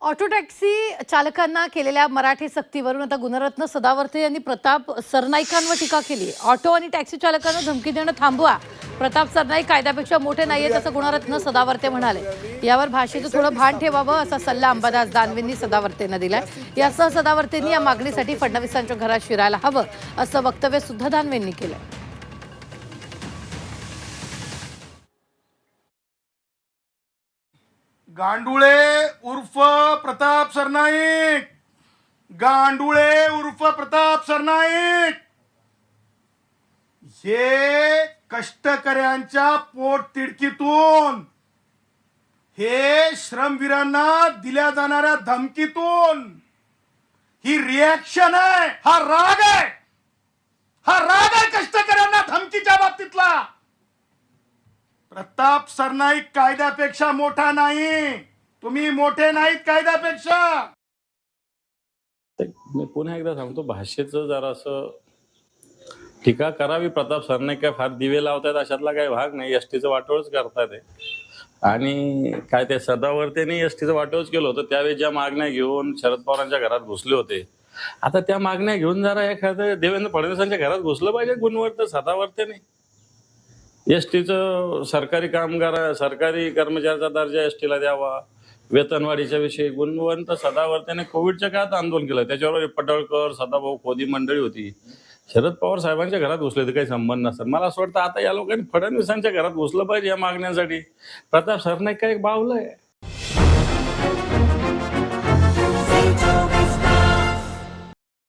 Auto taxi चालकांना केलेल्या मराठी सक्तीवरून आता गुणरत्न सदावर्ते यांनी प्रताप सरनाईकांवर टीका केली। ऑटो आणि टॅक्सी चालकांना धमकी देणं थांबवा, प्रताप सरनाईक कायद्यापेक्षा मोठे नाहीयेत असं गुणरत्न सदावर्ते म्हणाले। यावर भाषेचं थोडं भान ठेवावं असा सल्ला अंबादास दानवेंनी सदावर्तेंना दिलाय। यासह सदावर्तेंनी या मागणीसाठी फडणवीसांच्या घरात शिरायला हवं असं वक्तव्य सुद्धा दानवेंनी केलं। गांडुळे उर्फ प्रताप सरनाईक, गांडुळे उर्फ प्रताप सरनाईक हे कष्टकऱ्यांच्या पोटतिडकीतून, हे श्रमवीरांना दिल्या जाणाऱ्या धमकीतून ही रिॲक्शन आहे, हा राग आहे, हा राग आहे कष्टकऱ्यांना धमकीच्या बाबतीतला। प्रताप सरनाईक कायद्यापेक्षा मोठा नाही, तुम्ही मोठे नाहीत कायद्यापेक्षा। मी पुन्हा एकदा सांगतो, भाषेचं जरा असं टीका करावी। प्रताप सरनाईक काय फार दिवे लावतात अशातला काही भाग नाही, एसटीचं वाटोळच करतात आहे। आणि काय ते सदावर्तेंनी एसटीचं वाटोळच केलं होतं त्यावेळी ज्या मागण्या घेऊन शरद पवारांच्या घरात घुसले होते, आता त्या मागण्या घेऊन जरा एखादं देवेंद्र फडणवीसांच्या घरात घुसलं पाहिजे गुणवंत सदावर्तेंनी। एसटीचं सरकारी सरकारी कर्मचाऱ्याचा दर्जा एसटीला द्यावा, वेतनवाढीच्या विषयी गुणवंत सदावर्तेने कोविडच्या काळात आंदोलन केलं। त्याच्यावर पडळकर, सदाभाऊ खोदी मंडळी होती। शरद पवार साहेबांच्या घरात घुसले तर काही संबंध नसतात। मला असं वाटतं आता या लोकांनी फडणवीसांच्या घरात घुसलं पाहिजे या मागण्यांसाठी। प्रताप सरनाईक काय बावलंय?